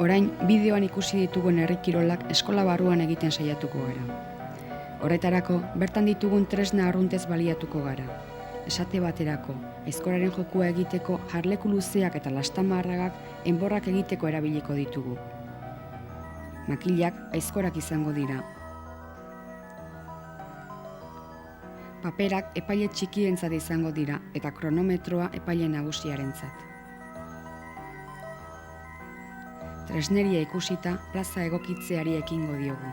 Orain, bideoan ikusi ditugun herri kirolak eskola barruan egiten saiatuko gara. Horretarako, bertan ditugun tresna arruntez baliatuko gara. Esate baterako, aizkoraren jokua egiteko jarleku luzeak eta lastamarragak enborrak egiteko erabiliko ditugu. Makilak aizkorak izango dira. Paperak epaile txikientzat izango dira eta kronometroa epaile nagusiarentzat. Tresneria ikusita plaza egokitzeari ekingo diogu.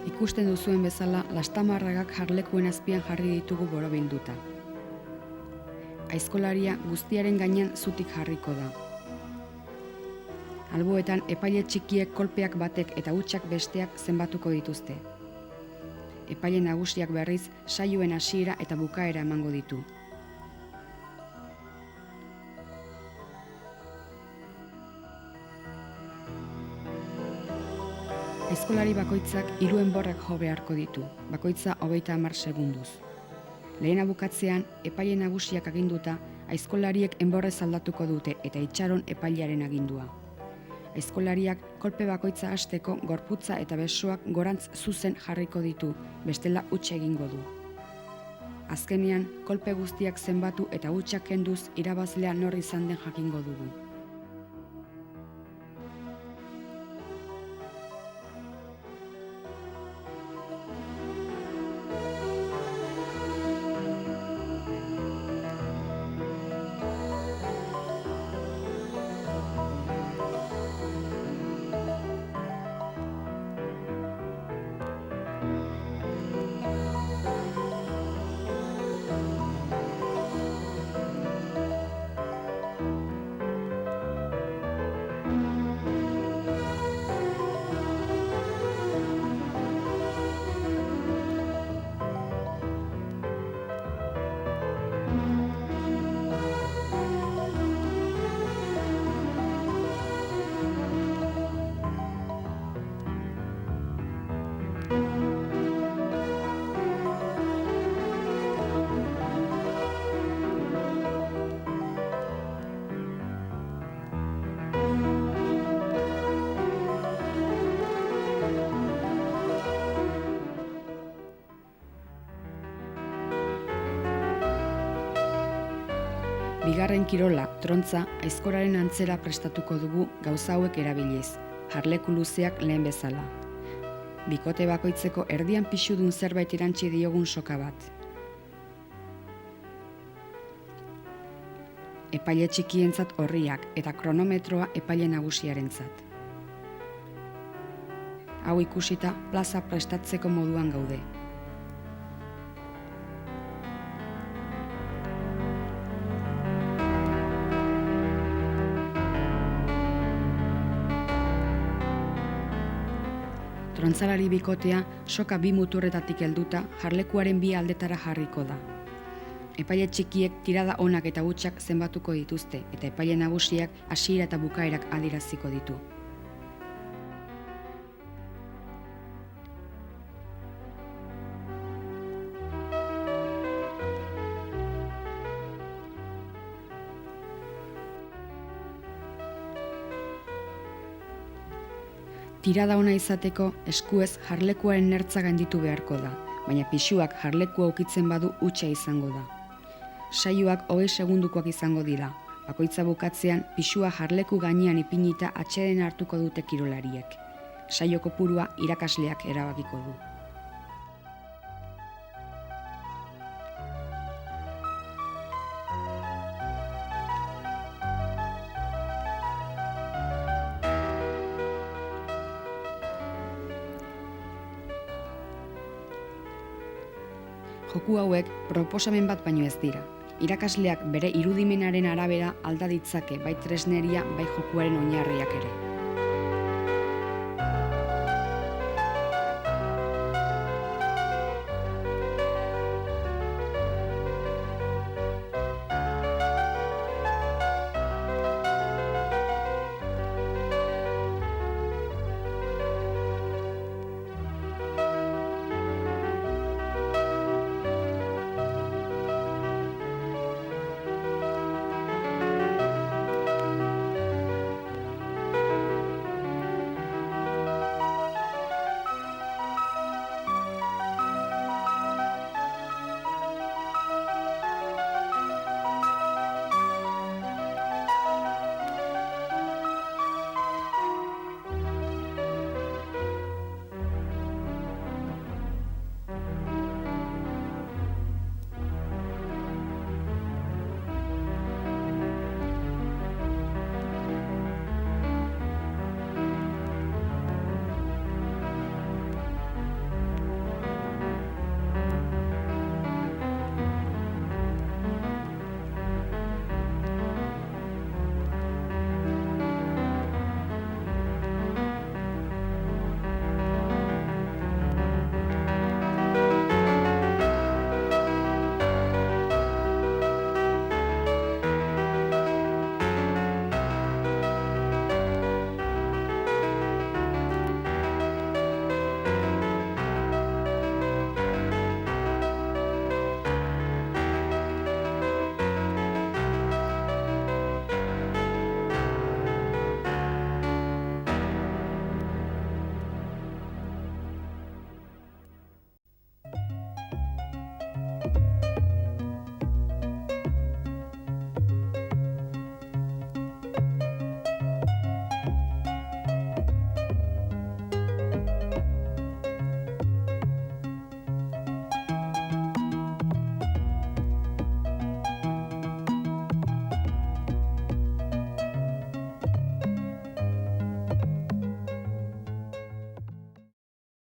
Ikusten duzuen bezala, lastamarragak jarlekuen azpian jarri ditugu borobilduta. Aizkolaria guztiaren gainean zutik jarriko da. Alboetan epaile txikiek kolpeak batek eta hutsak besteak zenbatuko dituzte. Epaile nagusiak berriz saioen hasiera eta bukaera emango ditu. Aizkolari bakoitzak 3 enborrak jo beharko ditu, bakoitza 30 segunduz. Lehena bukatzean, epaile nagusiak aginduta, aizkolariek enborrez aldatuko dute eta itxaron epailearen agindua. Aizkolariak kolpe bakoitza hasteko gorputza eta besoak gorantz zuzen jarriko ditu, bestela huts egingo du. Azkenean, kolpe guztiak zenbatu eta hutsak kenduz irabazlea nor izan den jakingo dugu. Bigarren kirola, trontza, aizkoraren antzera prestatuko dugu gauza hauek erabiliz, jarleku luzeak lehen bezala. Bikote bakoitzeko erdian pixudun zerbait erantsi diogun soka bat. Epaile txikientzat orriak eta kronometroa epaile nagusiarentzat. Hau ikusita plaza prestatzeko moduan gaude. Trontzalari bikotea soka 2 muturretatik helduta jarlekuaren 2 aldetara jarriko da. Epaile txikiek tirada onak eta hutsak zenbatuko dituzte eta epaile nagusiak hasiera eta bukaerak adieraziko ditu. Tirada ona izateko eskuez jarlekuaren nertza gainditu beharko da, baina pisuak jarlekua ukitzen badu hutsa izango da. Saioak 20 segundukoak izango dira, bakoitza bukatzean pisua jarleku gainean ipinita atseden hartuko dute kirolariek. Saio kopurua irakasleak erabakiko du. Joku hauek proposamen bat baino ez dira. Irakasleak bere irudimenaren arabera alda ditzake bai tresneria bai jokuaren oinarriak ere.